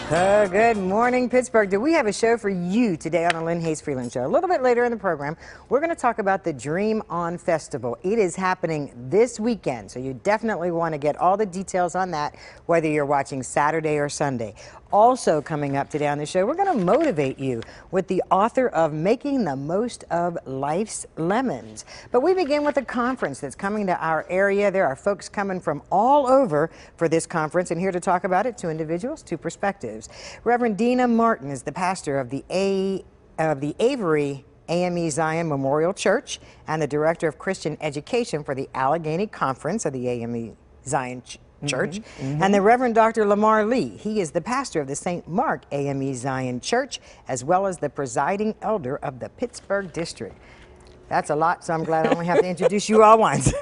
Good morning, Pittsburgh. Do we have a show for you today on the Lynn Hayes Freeland Show? A little bit later in the program, we're going to talk about the Dream On Festival. It is happening this weekend, so you definitely want to get all the details on that, whether you're watching Saturday or Sunday. Also coming up today on the show, we're going to motivate you with the author of Making the Most of Life's Lemons. But we begin with a conference that's coming to our area. There are folks coming from all over for this conference, and here to talk about it, two individuals, two perspectives. Reverend Dina Martin is the pastor of the Avery AME Zion Memorial Church and the director of Christian education for the Allegheny Conference of the AME Zion Church, and the Reverend Dr. Lamar Lee. He is the pastor of the St. Mark AME Zion Church, as well as the presiding elder of the Pittsburgh district. That's a lot, so I'm glad I only have to introduce you all once.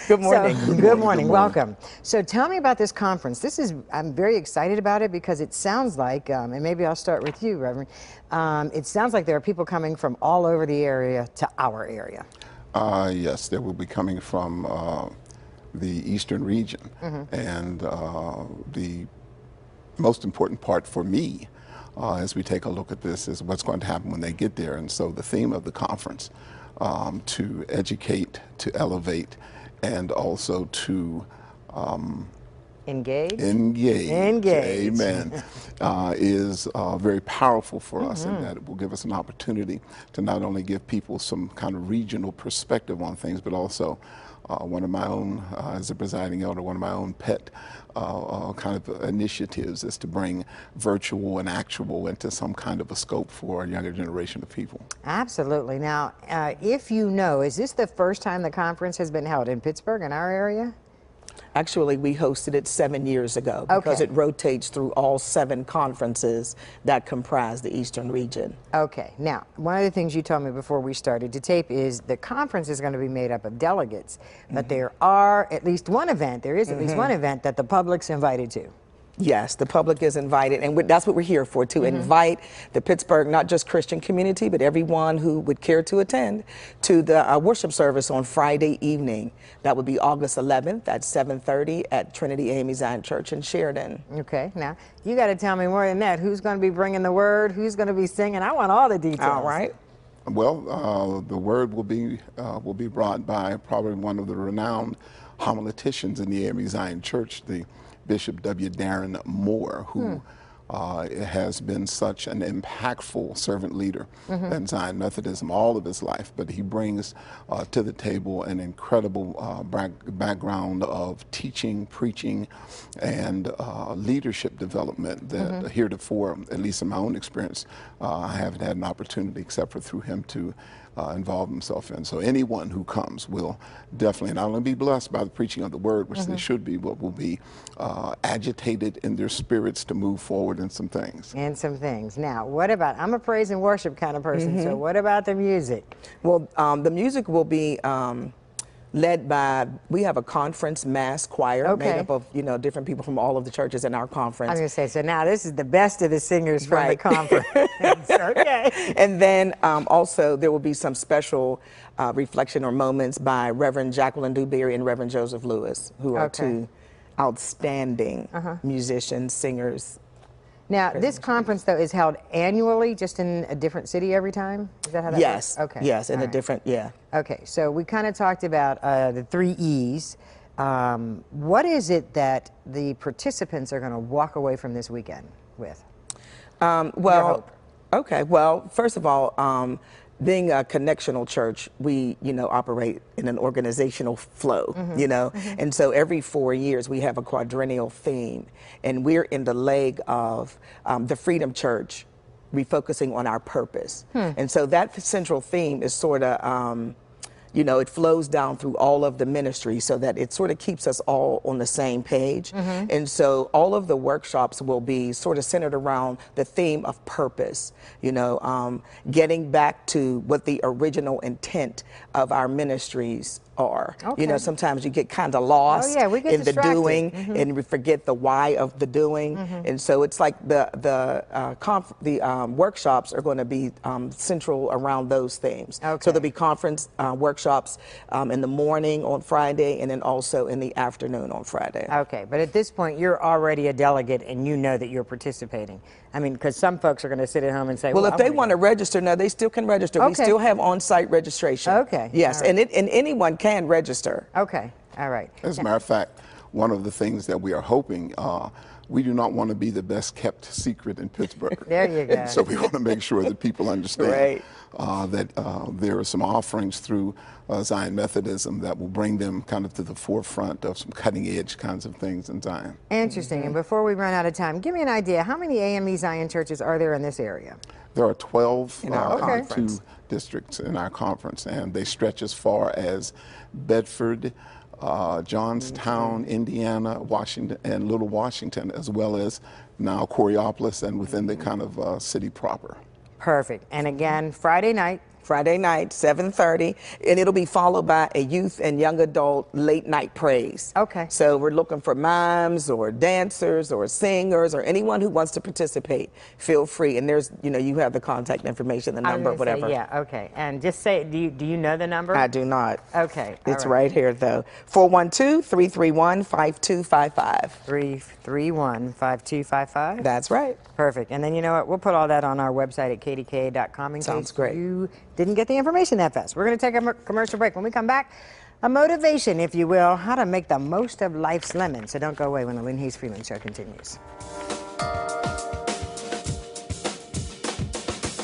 Good morning. Good morning. Welcome. So tell me about this conference. I'm very excited about it because it sounds like, and maybe I'll start with you, Reverend, it sounds like there are people coming from all over the area to our area. Yes, they will be coming from the eastern region, and the most important part for me as we take a look at this is what's going to happen when they get there. And so the theme of the conference, to educate, to elevate, and also to Engage. Amen. Is very powerful for us, in that it will give us an opportunity to not only give people some kind of regional perspective on things, but also one of my own, as a presiding elder, one of my own pet kind of initiatives is to bring virtual and actual into some kind of a scope for a younger generation of people. Absolutely. Now, if you know, is this the first time the conference has been held in Pittsburgh, in our area? Actually, we hosted it 7 years ago because it rotates through all 7 conferences that comprise the Eastern region. Okay. Now, one of the things you told me before we started to tape is the conference is going to be made up of delegates, but there are at least one event, there is at least one event that the public's invited to. Yes, the public is invited, and that's what we're here for, to invite the Pittsburgh, not just Christian community, but everyone who would care to attend to the worship service on Friday evening. That would be August 11th at 7:30 at Trinity AME Zion Church in Sheridan. Okay, now you got to tell me more than that. Who's going to be bringing the word? Who's going to be singing? I want all the details. All right. Well, the word will be brought by probably one of the renowned homileticians in the AME Zion Church, the Bishop W. Darren Moore, who has been such an impactful servant leader in Zion Methodism all of his life, but he brings to the table an incredible background of teaching, preaching, and leadership development that heretofore, at least in my own experience, I haven't had an opportunity except for through him to involve himself in. So anyone who comes will definitely not only be blessed by the preaching of the word, which they should be, but will be agitated in their spirits to move forward in some things. Now, what about, I'm a praise and worship kind of person, so what about the music? Well, the music will be led by, we have a conference mass choir made up of, different people from all of the churches in our conference. I was going to say, so now this is the best of the singers from the conference. Okay. And then also there will be some special reflection or moments by Reverend Jacqueline Dewberry and Reverend Joseph Lewis, who are two outstanding musicians, singers. Now, this conference, though, is held annually, just in a different city every time? Is that how that works? Okay. Yes, in a different, Okay, so we kind of talked about the 3 E's. What is it that the participants are going to walk away from this weekend with? Okay, well, first of all, being a connectional church, we, operate in an organizational flow, and so every 4 years we have a quadrennial theme, and we're in the leg of the Freedom Church, refocusing on our purpose. And so that central theme is sort of, it flows down through all of the ministries so that it sort of keeps us all on the same page. And so all of the workshops will be sort of centered around the theme of purpose, getting back to what the original intent of our ministries are. Sometimes you get kind of lost in the doing and we forget the why of the doing. And so it's like the workshops are going to be central around those themes. So there'll be conference workshops workshops in the morning on Friday, and then also in the afternoon on Friday. Okay, but at this point, you're already a delegate and you know that you're participating. I mean, because some folks are going to sit at home and say, Well, if I they wanna want to go. register, no, they still can register. We Okay. still have on-site registration. Okay, Yes, all right. and anyone can register. Okay, all right. As a matter of fact, one of the things that we are hoping, we do not want to be the best kept secret in Pittsburgh. There you go. So we want to make sure that people understand Right. that there are some offerings through Zion Methodism that will bring them kind of to the forefront of some cutting edge kinds of things in Zion. Interesting. And before we run out of time, give me an idea. How many AME Zion churches are there in this area? There are 12 In our two conference. districts in our conference, and they stretch as far as Bedford, Johnstown, Indiana, Washington, and Little Washington, as well as now Coriopolis and within the kind of city proper. Perfect. And again, Friday night. Friday night, 7:30, and it'll be followed by a youth and young adult late night praise. Okay. So we're looking for mimes or dancers or singers or anyone who wants to participate. Feel free, and there's, you have the contact information, the I was number, gonna say, whatever. yeah, okay. And just say, do you know the number? I do not. Okay. all It's right here though. 412-331-5255. 331-5255. That's right. Perfect. And then you know what? We'll put all that on our website at kdka.com in Sounds case great. you didn't get the information that fast. We're going to take a commercial break. When we come back, a motivation, if you will, how to make the most of life's lemons. So don't go away when the Lynn Hayes Freeland Show continues.